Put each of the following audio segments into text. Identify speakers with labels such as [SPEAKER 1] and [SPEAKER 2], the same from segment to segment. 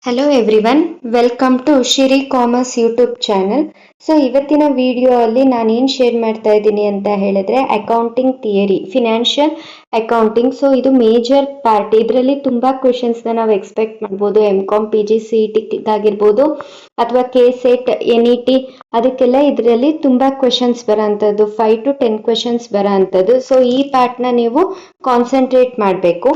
[SPEAKER 1] Hello everyone, welcome to Shiri commerce YouTube channel. So ಇವತ್ತಿನ video ಅಲ್ಲಿ ನಾನು ಏನು ಶೇರ್ ಮಾಡ್ತಾ ಇದ್ದೀನಿ ಅಂತ ಹೇಳಿದ್ರೆ accounting theory, financial accounting. So ಇದು ಮೇಜರ್ ಪಾರ್ಟ್. ಇದರಲ್ಲಿ ತುಂಬಾ ಕ್ವೆಶನ್ಸ್ನ ನಾವು ಎಕ್ಸ್ಪೆಕ್ಟ್ ಮಾಡ್ಬೋದು. ಎಂ.ಕಾಮ್, PG, CET ಆಗಿರ್ಬೋದು ಅಥವಾ KCET, NET, ಅದಕ್ಕೆಲ್ಲ ಇದರಲ್ಲಿ ತುಂಬಾ ಕ್ವೆಶನ್ಸ್ ಬರೋಂಥದ್ದು, 5 to 10 ಕ್ವೆಶನ್ಸ್ ಬರೋಂಥದ್ದು. ಸೊ ಈ ಪಾರ್ಟ್ನ ನೀವು ಕಾನ್ಸಂಟ್ರೇಟ್ ಮಾಡಬೇಕು.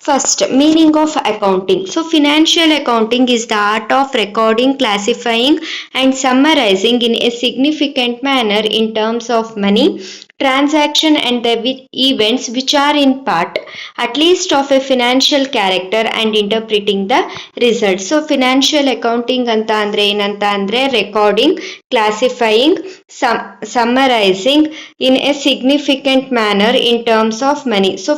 [SPEAKER 1] First, meaning of accounting. So financial accounting is the art of recording, classifying and summarizing in a significant manner in terms of money, transaction and the events which are in part at least of a financial character and interpreting the results. So financial accounting ಅಂತ ಅಂದ್ರೆ ಏನಂತ ಅಂದ್ರೆ recording, classifying, summarising in a significant manner in terms of money. So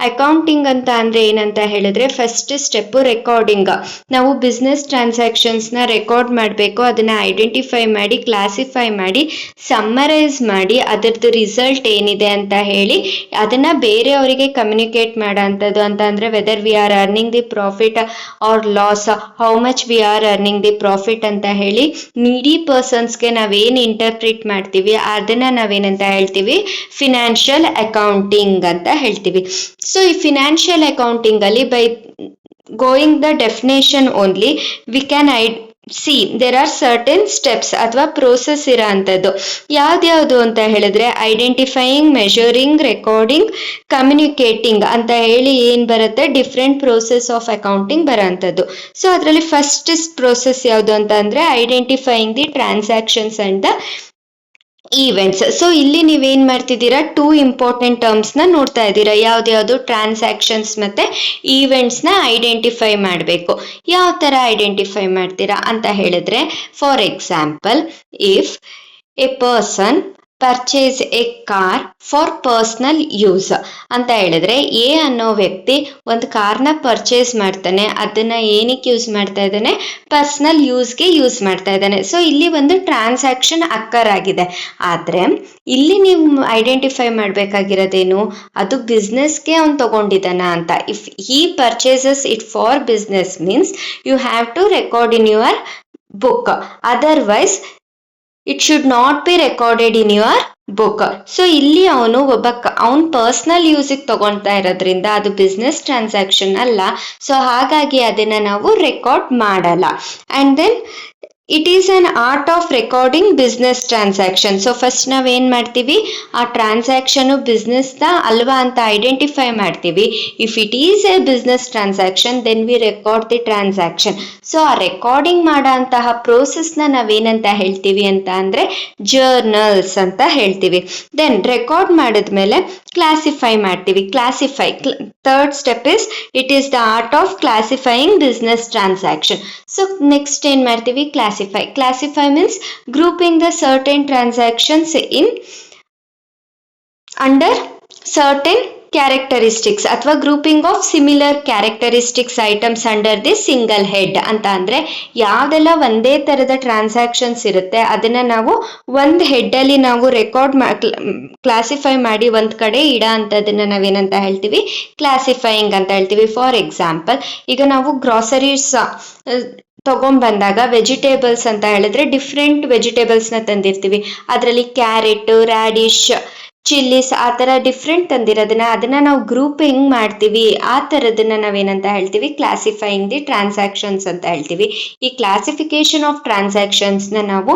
[SPEAKER 1] accounting ಅಂತ ಅಂದ್ರೆ ಏನಂತ ಹೇಳಿದ್ರೆ first step recording. ನಾವು business ಟ್ರಾನ್ಸಾಕ್ಷನ್ಸ್ನ record ಮಾಡಬೇಕು, ಅದನ್ನ ಐಡೆಂಟಿಫೈ ಮಾಡಿ, ಕ್ಲಾಸಿಫೈ ಮಾಡಿ, ಸಮ್ಮರೈಸ್ ಮಾಡಿ, ಅದರದ್ದು ರಿಸಲ್ಟ್ ಏನಿದೆ ಅಂತ ಹೇಳಿ ಅದನ್ನ ಬೇರೆಯವರಿಗೆ ಕಮ್ಯುನಿಕೇಟ್ ಮಾಡೋಂಥದ್ದು. ಅಂತ ಅಂದ್ರೆ whether we are earning the profit or loss, how much we are earning the profit ಅಂತ ಹೇಳಿ ನೀಡಿ ಪರ್ಸನ್ಸ್ಗೆ ನಾವೇನು ಇಂಟರ್ಪ್ರಿಟ್ ಮಾಡ್ತೀವಿ ಅದನ್ನ ನಾವೇನಂತ ಹೇಳ್ತೀವಿ, ಫಿನಾನ್ಷಿಯಲ್ ಅಕೌಂಟಿಂಗ್ ಅಂತ ಹೇಳ್ತೀವಿ. ಸೊ ಈ ಫಿನಾನ್ಷಿಯಲ್ ಅಕೌಂಟಿಂಗ್ ಅಲ್ಲಿ by going the definition only we can there are certain steps ಅಥವಾ ಪ್ರೋಸೆಸ್ ಇರೋ ಅಂಥದ್ದು. ಯಾವ್ದ್ಯಾವುದು ಅಂತ ಹೇಳಿದ್ರೆ ಐಡೆಂಟಿಫೈಯಿಂಗ್, ಮೆಷರಿಂಗ್, ರೆಕಾರ್ಡಿಂಗ್, ಕಮ್ಯುನಿಕೇಟಿಂಗ್ ಅಂತ ಹೇಳಿ ಏನು ಬರುತ್ತೆ, ಡಿಫ್ರೆಂಟ್ ಪ್ರೋಸೆಸ್ ಆಫ್ ಅಕೌಂಟಿಂಗ್ ಬರೋಂಥದ್ದು. ಸೊ ಅದರಲ್ಲಿ ಫಸ್ಟ್ ಪ್ರೋಸೆಸ್ ಯಾವುದು ಅಂತ ಅಂದ್ರೆ identifying the transactions and the events. So ಇಲ್ಲಿ ನೀವೇನ್ ಮಾಡ್ತಿದ್ದೀರಾ, 2 ಇಂಪಾರ್ಟೆಂಟ್ ಟರ್ಮ್ಸ್ನ ನೋಡ್ತಾ ಇದ್ದೀರಾ. ಯಾವ್ದ್ಯಾವುದು, ಟ್ರಾನ್ಸಾಕ್ಷನ್ಸ್ ಮತ್ತೆ ಈವೆಂಟ್ಸ್ನ ಐಡೆಂಟಿಫೈ ಮಾಡಬೇಕು. ಯಾವ ಥರ ಐಡೆಂಟಿಫೈ ಮಾಡ್ತೀರಾ ಅಂತ ಹೇಳಿದ್ರೆ, for example, if A person purchase A car for personal use ಅಂತ ಹೇಳಿದ್ರೆ, ಎ ಅನ್ನೋ ವ್ಯಕ್ತಿ ಒಂದು ಕಾರ್ನ ಪರ್ಚೇಸ್ ಮಾಡ್ತಾನೆ, ಅದನ್ನ ಏನಕ್ಕೆ ಯೂಸ್ ಮಾಡ್ತಾ ಇದ್ದಾನೆ, ಪರ್ಸನಲ್ ಯೂಸ್ಗೆ ಯೂಸ್ ಮಾಡ್ತಾ ಇದ್ದಾನೆ. ಸೊ ಇಲ್ಲಿ ಒಂದು ಟ್ರಾನ್ಸಾಕ್ಷನ್ ಅಕ್ಕರ್ ಆಗಿದೆ. ಆದ್ರೆ ಇಲ್ಲಿ ನೀವು ಐಡೆಂಟಿಫೈ ಮಾಡ್ಬೇಕಾಗಿರೋದೇನು, ಅದು ಬಿಸ್ನೆಸ್ಗೆ ಅವ್ನು ತಗೊಂಡಿದ್ದಾನ ಅಂತ. If he purchases it for business means you have to record in your book, otherwise it should not be recorded in your book. So ಇಲ್ಲಿ ಅವನು ಅವನ್ ಪರ್ಸನಲ್ ಯೂಸಿಗೆ ತಗೊಳ್ತಾ ಇರೋದ್ರಿಂದ ಅದು ಬಿಸ್ನೆಸ್ ಟ್ರಾನ್ಸಾಕ್ಷನ್ ಅಲ್ಲ. ಸೊ ಹಾಗಾಗಿ ಅದನ್ನ ನಾವು ರೆಕಾರ್ಡ್ ಮಾಡಲ್ಲ. And then it is an art of recording business transaction. So first ನಾವೇನ್ ಮಾಡ್ತೀವಿ, ಆ ಟ್ರಾನ್ಸಾಕ್ಷನ್ ಬಿಸ್ನೆಸ್ನ ಅಲ್ವಾ ಅಂತ ಐಡೆಂಟಿಫೈ ಮಾಡ್ತೀವಿ. If it is a business transaction then we record the transaction. So ಆ ರೆಕಾರ್ಡಿಂಗ್ ಮಾಡೋ ಅಂತಹ ಪ್ರೋಸೆಸ್ನ ನಾವೇನಂತ ಹೇಳ್ತೀವಿ ಅಂತ ಅಂದ್ರೆ ಜರ್ನಲ್ಸ್ ಅಂತ ಹೇಳ್ತೀವಿ. ದೆನ್ ರೆಕಾರ್ಡ್ ಮಾಡಿದ್ಮೇಲೆ ಕ್ಲಾಸಿಫೈ ಮಾಡ್ತೀವಿ. Classify, third step is it is the art of classifying business transaction. So next ಏನ್ ಮಾಡ್ತೀವಿ, classify means grouping the certain transactions in under certain characteristics ಅಥವಾ grouping of similar characteristics items under the single head. ಅಂತ ಅಂದ್ರೆ ಯಾವ್ದೆಲ್ಲ ಒಂದೇ ತರದ transactions ಇರುತ್ತೆ ಅದನ್ನ ನಾವು ಒಂದ್ ಹೆಡ್ ಅಲ್ಲಿ ನಾವು ರೆಕಾರ್ಡ್ ಕ್ಲಾಸಿಫೈ ಮಾಡಿ ಒಂದ್ ಕಡೆ ಇಡ ಅಂತದನ್ನ ನಾವೇನಂತ ಹೇಳ್ತೀವಿ, ಕ್ಲಾಸಿಫೈಯಿಂಗ್ ಅಂತ ಹೇಳ್ತೀವಿ. ಫಾರ್ ಎಕ್ಸಾಂಪಲ್, ಈಗ ನಾವು ಗ್ರಾಸರೀಸ್ ತಗೊಂಡ್ಬಂದಾಗ ವೆಜಿಟೇಬಲ್ಸ್ ಅಂತ ಹೇಳಿದ್ರೆ ಡಿಫ್ರೆಂಟ್ ವೆಜಿಟೇಬಲ್ಸ್ನ ತಂದಿರ್ತೀವಿ. ಅದರಲ್ಲಿ ಕ್ಯಾರೆಟ್, ರ್ಯಾಡಿಶ್, ಚಿಲ್ಲಿಸ್ ಆ ಥರ ಡಿಫ್ರೆಂಟ್ ತಂದಿರೋದನ್ನ ಅದನ್ನ ನಾವು ಗ್ರೂಪ್ ಹೆಂಗ್ ಮಾಡ್ತೀವಿ ಆ ಥರದನ್ನ ನಾವೇನಂತ ಹೇಳ್ತೀವಿ, ಕ್ಲಾಸಿಫೈಯಿಂಗ್ ದಿ ಟ್ರಾನ್ಸಾಕ್ಷನ್ಸ್ ಅಂತ ಹೇಳ್ತೀವಿ. ಈ ಕ್ಲಾಸಿಫಿಕೇಶನ್ ಆಫ್ ಟ್ರಾನ್ಸಾಕ್ಷನ್ಸ್ನ ನಾವು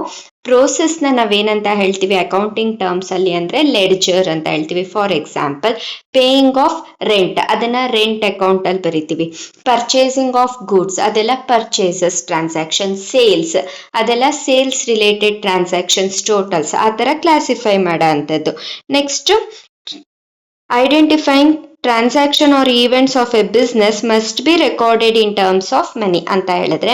[SPEAKER 1] ಪ್ರೋಸೆಸ್ನ ನಾವೇನಂತ ಹೇಳ್ತೀವಿ ಅಕೌಂಟಿಂಗ್ ಟರ್ಮ್ಸ್ ಅಲ್ಲಿ ಅಂದ್ರೆ ಲೆಡ್ಜರ್ ಅಂತ ಹೇಳ್ತೀವಿ. For example, paying of rent ಅದನ್ನ ರೆಂಟ್ ಅಕೌಂಟ್ ಅಲ್ಲಿ ಬರಿತೀವಿ. ಪರ್ಚೇಸಿಂಗ್ ಆಫ್ ಗೂಡ್ಸ್ ಅದೆಲ್ಲ ಪರ್ಚೇಸಸ್ ಟ್ರಾನ್ಸಾಕ್ಷನ್. ಸೇಲ್ಸ್ ಅದೆಲ್ಲ ಸೇಲ್ಸ್ ರಿಲೇಟೆಡ್ ಟ್ರಾನ್ಸಾಕ್ಷನ್ಸ್, ಟೋಟಲ್ಸ್ ಆ ಥರ ಕ್ಲಾಸಿಫೈ ಮಾಡೋ ಅಂಥದ್ದು. Next, identifying transaction or events of a business must be recorded in terms of money ಅಂತ ಹೇಳಿದ್ರೆ,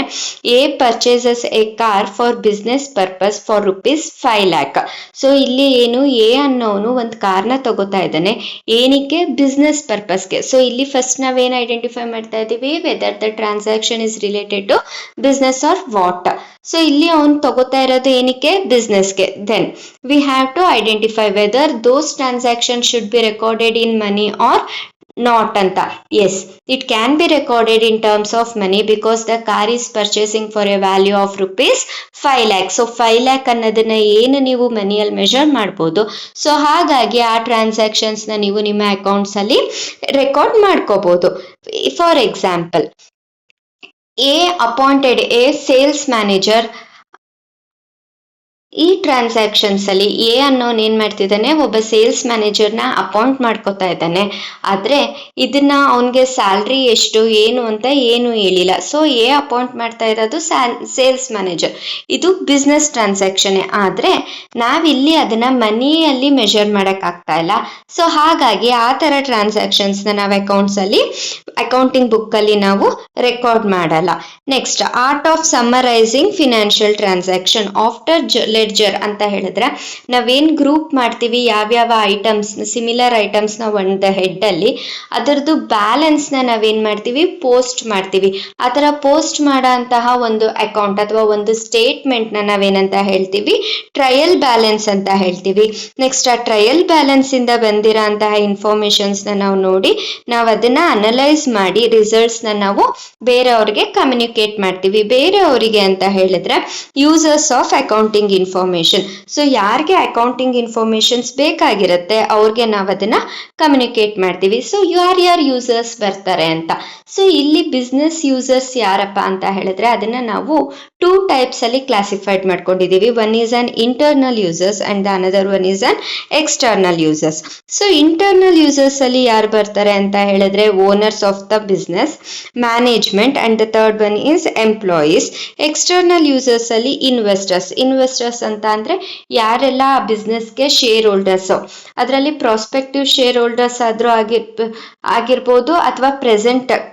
[SPEAKER 1] a purchases a car for business purpose for ₹5,00,000. So ಇಲ್ಲಿ ಏನು, A ಅನ್ನೋನು ಒಂದು ಕಾರ್ನ ತಗೋತಾ ಇದ್ದಾನೆ ಏನಕ್ಕೆ, ಬಿಸ್ನೆಸ್ ಪರ್ಪಸ್ಗೆ. ಸೊ ಇಲ್ಲಿ ಫಸ್ಟ್ ನಾವೇನು ಐಡೆಂಟಿಫೈ ಮಾಡ್ತಾ ಇದ್ದೀವಿ, whether the transaction is related to business or what. So ಇಲ್ಲಿ ಅವನು ತಗೋತಾ ಇರೋದು ಏನಕ್ಕೆ, ಬಿಸ್ನೆಸ್ಗೆ. Then we have to identify whether those transaction should be recorded in money or not ಅಂತ. Yes, it can be recorded in terms of money because the car is purchasing for a value of rupees 5 lakh. So 5 lakh ಅನ್ನೋದನ್ನ ಏನು ನೀವು ಮನಿಯಲ್ಲಿ measure ಮಾಡ್ಬೋದು. So ಹಾಗಾಗಿ ಆ ಟ್ರಾನ್ಸಾಕ್ಷನ್ಸ್ನ ನೀವು ನಿಮ್ಮ accounts ಅಲ್ಲಿ ರೆಕಾರ್ಡ್ ಮಾಡ್ಕೋಬಹುದು. For example, A appointed A sales manager. ಈ ಟ್ರಾನ್ಸಾಕ್ಷನ್ಸ್ ಅಲ್ಲಿ ಎ ಅನ್ನೋನ್ ಏನ್ ಮಾಡ್ತಿದ್ದಾನೆ, ಒಬ್ಬ ಸೇಲ್ಸ್ ಮ್ಯಾನೇಜರ್ನ ಅಪಾಯಿಂಟ್ ಮಾಡ್ಕೋತಾ ಇದ್ದಾನೆ. ಆದ್ರೆ ಇದನ್ನ ಅವನ್ಗೆ ಸ್ಯಾಲ್ರಿ ಎಷ್ಟು ಏನು ಅಂತ ಏನು ಹೇಳಿಲ್ಲ. ಸೊ ಎ ಅಪಾಯಿಂಟ್ ಮಾಡ್ತಾ ಇರೋದು ಸೇಲ್ಸ್ ಮ್ಯಾನೇಜರ್. ಇದು ಬಿಸ್ನೆಸ್ ಟ್ರಾನ್ಸಾಕ್ಷನ್. ಆದ್ರೆ ನಾವಿಲ್ಲಿ ಅದನ್ನ ಮನಿಯಲ್ಲಿ ಮೆಷರ್ ಮಾಡಕ್ ಆಗ್ತಾ ಇಲ್ಲ. ಸೊ ಹಾಗಾಗಿ ಆ ತರ ಟ್ರಾನ್ಸಾಕ್ಷನ್ಸ್ ನಾವು ಅಕೌಂಟ್ಸ್ ಅಲ್ಲಿ, ಅಕೌಂಟಿಂಗ್ ಬುಕ್ ಅಲ್ಲಿ ನಾವು ರೆಕಾರ್ಡ್ ಮಾಡಲ್ಲ. Next, art of summarising financial transaction after ledger ಅಂತ ಹೇಳಿದ್ರೆ, ನಾವೇನ್ ಗ್ರೂಪ್ ಮಾಡ್ತೀವಿ ಯಾವ್ಯಾವ ಐಟಮ್ಸ್, ಸಿಮಿಲರ್ ಐಟಮ್ಸ್ ನ ಒಂದು ಹೆಡ್ ಅಲ್ಲಿ, ಅದರದ್ದು ಬ್ಯಾಲೆನ್ಸ್ ನ ನಾವೇನ್ ಮಾಡ್ತೀವಿ, ಪೋಸ್ಟ್ ಮಾಡ್ತೀವಿ. ಆ ತರ ಪೋಸ್ಟ್ ಮಾಡಂತಹ ಒಂದು ಅಕೌಂಟ್ ಅಥವಾ ಒಂದು ಸ್ಟೇಟ್ಮೆಂಟ್ ನ ನಾವೇನಂತ ಹೇಳ್ತೀವಿ, ಟ್ರಯಲ್ ಬ್ಯಾಲೆನ್ಸ್ ಅಂತ ಹೇಳ್ತೀವಿ. ನೆಕ್ಸ್ಟ್, ಆ ಟ್ರಯಲ್ ಬ್ಯಾಲೆನ್ಸ್ ಇಂದ ಬಂದಿರೋ ಅಂತಹ ಇನ್ಫಾರ್ಮೇಶನ್ಸ್ ನ ನಾವು ನೋಡಿ, ನಾವು ಅದನ್ನ ಅನಲೈಸ್ ಮಾಡಿ ರಿಸಲ್ಟ್ಸ್ ನ ನಾವು ಬೇರೆಯವ್ರಿಗೆ ಕಮ್ಯುನಿಕೇಟ್ ಮಾಡ್ತೀವಿ. ಬೇರೆಯವರಿಗೆ ಅಂತ ಹೇಳಿದ್ರೆ users of accounting information. So ಯಾರಿಗೆ ಅಕೌಂಟಿಂಗ್ ಇನ್ಫಾರ್ಮೇಶನ್ಸ್ ಬೇಕಾಗಿರುತ್ತೆ ಅವ್ರಿಗೆ ನಾವು ಅದನ್ನ ಕಮ್ಯುನಿಕೇಟ್ ಮಾಡ್ತೀವಿ. ಸೊ ಯಾರ್ ಯೂಸರ್ಸ್ ಬರ್ತಾರೆ ಅಂತ. ಸೊ ಇಲ್ಲಿ ಬಿಸ್ನೆಸ್ ಯೂಸರ್ಸ್ ಯಾರಪ್ಪ ಅಂತ ಹೇಳಿದ್ರೆ, ಅದನ್ನ ನಾವು 2 types ಅಲ್ಲಿ ಕ್ಲಾಸಿಫೈಡ್ ಮಾಡ್ಕೊಂಡಿದೀವಿ. One is an internal users and the another one is an external users. So internal users ಅಲ್ಲಿ ಯಾರು ಬರ್ತಾರೆ ಅಂತ ಹೇಳಿದ್ರೆ, owners of the business, management and the third one is employees. External users ಅಲ್ಲಿ investors ಅಂತ ಅಂದ್ರೆ ಯಾರೆಲ್ಲ ಆ ಬಿಸ್ನೆಸ್ಗೆ ಶೇರ್ ಹೋಲ್ಡರ್ಸ್, ಅದರಲ್ಲಿ ಪ್ರಾಸ್ಪೆಕ್ಟಿವ್ ಶೇರ್ ಹೋಲ್ಡರ್ಸ್ ಆದ್ರೂ ಆಗಿರ್ಬೋದು ಅಥವಾ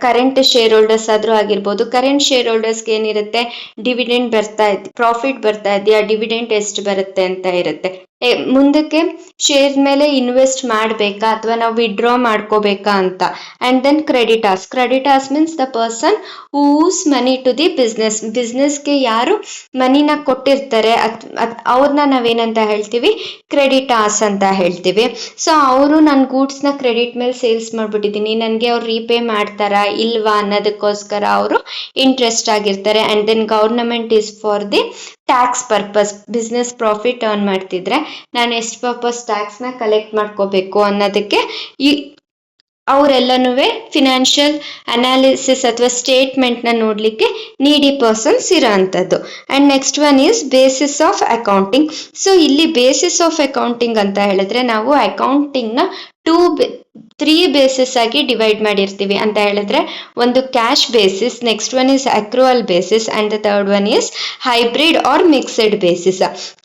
[SPEAKER 1] ಕರೆಂಟ್ ಶೇರ್ ಹೋಲ್ಡರ್ಸ್ ಆದ್ರೂ ಆಗಿರ್ಬೋದು. ಕರೆಂಟ್ ಶೇರ್ ಹೋಲ್ಡರ್ಸ್ಗೆ ಏನಿರುತ್ತೆ, ಡಿವಿಡೆಂಡ್ ಬರ್ತಾ ಪ್ರಾಫಿಟ್ ಬರ್ತಾ ಇದೆಯಾ, ಡಿವಿಡೆಂಡ್ ಎಷ್ಟು ಬರುತ್ತೆ ಅಂತ ಇರುತ್ತೆ. ಮುಂದಕ್ಕೆ ಶೇರ್ ಮೇಲೆ ಇನ್ವೆಸ್ಟ್ ಮಾಡಬೇಕಾ ಅಥವಾ ನಾವು ವಿಡ್ರಾ ಮಾಡ್ಕೋಬೇಕಾ ಅಂತ. And then creditors means the person whose money to the ಬಿಸ್ನೆಸ್ಗೆ ಯಾರು ಮನಿನ ಕೊಟ್ಟಿರ್ತಾರೆ ಅವ್ರನ್ನ ನಾವೇನಂತ ಹೇಳ್ತೀವಿ, ಕ್ರೆಡಿಟಾರ್ಸ್ ಅಂತ ಹೇಳ್ತೀವಿ. ಸೊ ಅವರು ನನ್ನ ಗೂಡ್ಸ್ನ ಕ್ರೆಡಿಟ್ ಮೇಲೆ ಸೇಲ್ಸ್ ಮಾಡ್ಬಿಟ್ಟಿದ್ದೀನಿ, ನನಗೆ ಅವ್ರು ರೀಪೇ ಮಾಡ್ತಾರಾ ಇಲ್ವಾ ಅನ್ನೋದಕ್ಕೋಸ್ಕರ ಅವರು ಇಂಟ್ರೆಸ್ಟ್ ಆಗಿರ್ತಾರೆ. And then government is for the tax purpose. Business profit earn ಮಾಡ್ತಿದ್ರೆ ನಾನು ಎಷ್ಟು ಪರ್ಪಸ್ ಟ್ಯಾಕ್ಸ್ನ ಕಲೆಕ್ಟ್ ಮಾಡ್ಕೋಬೇಕು ಅನ್ನೋದಕ್ಕೆ ಅವರೆಲ್ಲನೂ ಫಿನಾನ್ಷಿಯಲ್ ಅನಾಲಿಸಿಸ್ ಅಥವಾ ಸ್ಟೇಟ್ಮೆಂಟ್ನ ನೋಡಲಿಕ್ಕೆ ನೀಡಿ ಪರ್ಸನ್ಸ್ ಇರೋ ಅಂಥದ್ದು. And next one is basis of accounting. So ಇಲ್ಲಿ ಬೇಸಿಸ್ ಆಫ್ ಅಕೌಂಟಿಂಗ್ ಅಂತ ಹೇಳಿದ್ರೆ, ನಾವು ಅಕೌಂಟಿಂಗ್ನ 3 ಬೇಸಿಸ್ ಆಗಿ ಡಿವೈಡ್ ಮಾಡಿರ್ತೀವಿ ಅಂತ ಹೇಳಿದ್ರೆ, ಒಂದು cash basis, next one is accrual basis and the third one is hybrid or mixed basis.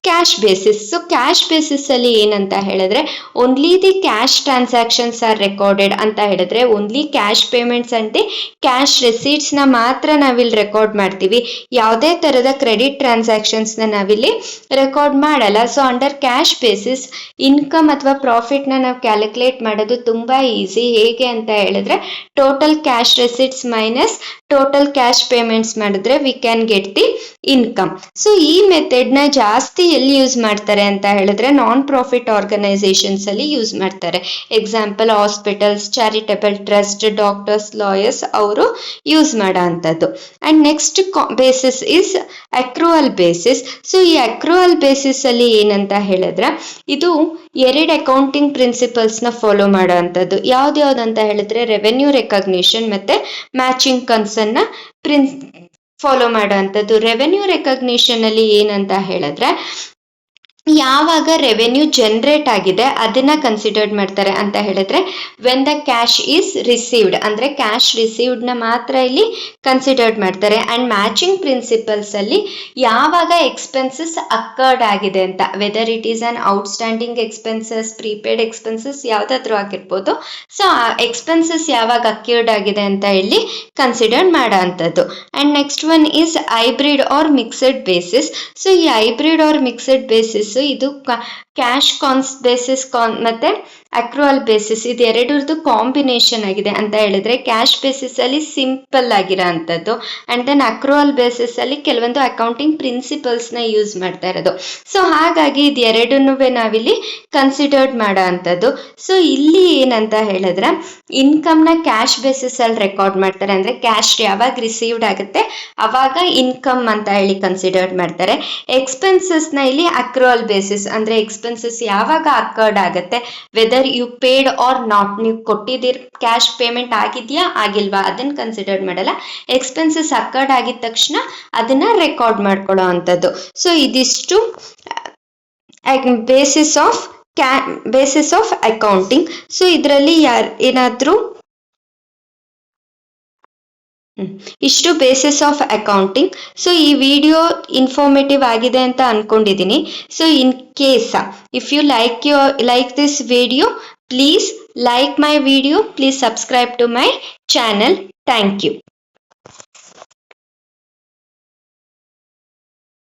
[SPEAKER 1] Cash basis. So cash basis ಅಲ್ಲಿ ಏನಂತ ಹೇಳಿದ್ರೆ, only the cash transactions are recorded ಅಂತ ಹೇಳಿದ್ರೆ, only cash payments and the cash receipts ನ ಮಾತ್ರ ನಾವಿಲ್ಲಿ record ಮಾಡ್ತೀವಿ. ಯಾವುದೇ ತರದ ಕ್ರೆಡಿಟ್ ಟ್ರಾನ್ಸಾಕ್ಷನ್ಸ್ ನ ನಾವಿಲ್ಲಿ ರೆಕಾರ್ಡ್ ಮಾಡಲ್ಲ. So under cash basis income ಅಥವಾ ಪ್ರಾಫಿಟ್ ನ ನಾವು ಕ್ಯಾಲ್ಕುಲೇಟ್ ಮಾಡೋದು ತುಂಬಾ ಈಸಿ. ಹೇಗೆ ಅಂತ ಹೇಳಿದ್ರೆ, total cash receipts minus total cash payments ಮಾಡಿದ್ರೆ we can get the income. So ಈ ಮೆಥಡ್ ನ ಜಾಸ್ತಿ ಎಲ್ಲಿ ಯೂಸ್ ಮಾಡ್ತಾರೆ ಅಂತ ಹೇಳಿದ್ರೆ, ನಾನ್ ಪ್ರಾಫಿಟ್ ಆರ್ಗನೈಸೇಷನ್ಸ್ ಅಲ್ಲಿ ಯೂಸ್ ಮಾಡ್ತಾರೆ. Example hospitals, charitable trust, doctors, lawyers ಅವರು ಯೂಸ್ ಮಾಡೋ ಅಂಥದ್ದು. And next basis is accrual basis. So ಈ ಅಕ್ರೂವಲ್ ಬೇಸಿಸ್ ಅಲ್ಲಿ ಏನಂತ ಹೇಳಿದ್ರೆ, ಇದು 2 ಅಕೌಂಟಿಂಗ್ ಪ್ರಿನ್ಸಿಪಲ್ಸ್ ನ ಫಾಲೋ ಮಾಡೋ ಅಂಥದ್ದು. ಯಾವ್ದು ಅಂತ ಹೇಳಿದ್ರೆ, ರೆವೆನ್ಯೂ ರೆಕಗ್ನಿಷನ್ ಮತ್ತೆ ಮ್ಯಾಚಿಂಗ್ ಕನ್ಸರ್ನ್ ನ ಫಾಲೋ ಮಾಡೋ ಅಂಥದ್ದು. ರೆವೆನ್ಯೂ ರೆಕಗ್ನಿಷನ್ ಅಲ್ಲಿ ಏನಂತ ಹೇಳಿದ್ರೆ, ಯಾವಾಗ ರೆವೆನ್ಯೂ ಜನರೇಟ್ ಆಗಿದೆ ಅದನ್ನ ಕನ್ಸಿಡರ್ಡ್ ಮಾಡ್ತಾರೆ ಅಂತ ಹೇಳಿದ್ರೆ, when the cash is received ಅಂದ್ರೆ ಕ್ಯಾಶ್ ರಿಸೀವ್ಡ್ ನ ಮಾತ್ರ ಇಲ್ಲಿ ಕನ್ಸಿಡರ್ಡ್ ಮಾಡ್ತಾರೆ. ಅಂಡ್ ಮ್ಯಾಚಿಂಗ್ ಪ್ರಿನ್ಸಿಪಲ್ಸ್ ಅಲ್ಲಿ ಯಾವಾಗ ಎಕ್ಸ್ಪೆನ್ಸಸ್ ಅಕ್ಕರ್ಡ್ ಆಗಿದೆ ಅಂತ, whether it is an outstanding expenses, prepaid expenses ಯಾವ್ದಾದ್ರು ಆಗಿರ್ಬೋದು. ಸೊ ಆ ಎಕ್ಸ್ಪೆನ್ಸಸ್ ಯಾವಾಗ ಅಕ್ಯೂರ್ಡ್ ಆಗಿದೆ ಅಂತ ಇಲ್ಲಿ ಕನ್ಸಿಡರ್ ಮಾಡೋ ಅಂಥದ್ದು. And next one is hybrid or mixed basis. So ಈ ಹೈಬ್ರಿಡ್ ಆರ್ ಮಿಕ್ಸೆಡ್ ಬೇಸಿಸ್ ಇದು ಕ್ಯಾಶ್ ಬೇಸಿಸ್ ಮತ್ತೆ ಅಕ್ರೂವಲ್ ಬೇಸಿಸ್ ಇದು ಎರಡರದ್ದು ಕಾಂಬಿನೇಷನ್ ಆಗಿದೆ ಅಂತ ಹೇಳಿದ್ರೆ ಕ್ಯಾಶ್ ಬೇಸಿಸ್ ಅಲ್ಲಿ ಸಿಂಪಲ್ ಆಗಿರೋ ಅಂಥದ್ದು ಅಂಡ್ ದೆನ್ ಅಕ್ರೂವಲ್ ಬೇಸಿಸ್ ಅಲ್ಲಿ ಕೆಲವೊಂದು ಅಕೌಂಟಿಂಗ್ ಪ್ರಿನ್ಸಿಪಲ್ಸ್ ನ ಯೂಸ್ ಮಾಡ್ತಾ ಇರೋದು. ಸೊ ಹಾಗಾಗಿ ಇದು ಎರಡನ್ನೂ ನಾವಿಲ್ಲಿ ಕನ್ಸಿಡರ್ಡ್ ಮಾಡೋ ಅಂಥದ್ದು. ಸೊ ಇಲ್ಲಿ ಏನಂತ ಹೇಳಿದ್ರೆ ಇನ್ಕಮ್ ನ ಕ್ಯಾಶ್ ಬೇಸಿಸ್ ಅಲ್ಲಿ ರೆಕಾರ್ಡ್ ಮಾಡ್ತಾರೆ, ಅಂದ್ರೆ ಕ್ಯಾಶ್ ಯಾವಾಗ ರಿಸೀವ್ಡ್ ಆಗುತ್ತೆ ಅವಾಗ ಇನ್ಕಮ್ ಅಂತ ಹೇಳಿ ಕನ್ಸಿಡರ್ಡ್ ಮಾಡ್ತಾರೆ. ಎಕ್ಸ್ಪೆನ್ಸಸ್ ನ ಇಲ್ಲಿ ಅಕ್ರೂವಲ್ ಬೇಸಿಸ್ ಅಂದ್ರೆ ಎಕ್ಸ್ಪೆನ್ಸಸ್ ಯಾವಾಗ ಅಕರ್ಡ್ ಆಗುತ್ತೆ, whether you paid or not, ನೀವು ಕೊಟ್ಟಿದ್ದೀರ ಕ್ಯಾಶ್ ಪೇಮೆಂಟ್ ಆಗಿದೆಯಾ ಆಗಿಲ್ವಾ ಅದನ್ನ ಕನ್ಸಿಡರ್ ಮಾಡಲ್ಲ. ಎಕ್ಸ್ಪೆನ್ಸಸ್ ಅಕರ್ಡ್ ಆಗಿದ ತಕ್ಷಣ ಅದನ್ನ ರೆಕಾರ್ಡ್ ಮಾಡ್ಕೊಳ್ಳೋ ಅಂಥದ್ದು. ಸೊ ಇದಿಷ್ಟು ಬೇಸಿಸ್ ಆಫ್ ಅಕೌಂಟಿಂಗ್. ಸೊ ಇದರಲ್ಲಿ ಏನಾದ್ರೂ ಇಷ್ಟು ಬೇಸಿಸ್ ಆಫ್ ಅಕೌಂಟಿಂಗ್. ಸೊ ಈ ವಿಡಿಯೋ ಇನ್ಫಾರ್ಮೇಟಿವ್ ಆಗಿದೆ ಅಂತ ಅನ್ಕೊಂಡಿದ್ದೀನಿ. So in case if you like this video, please like my video, please subscribe to my channel. Thank you.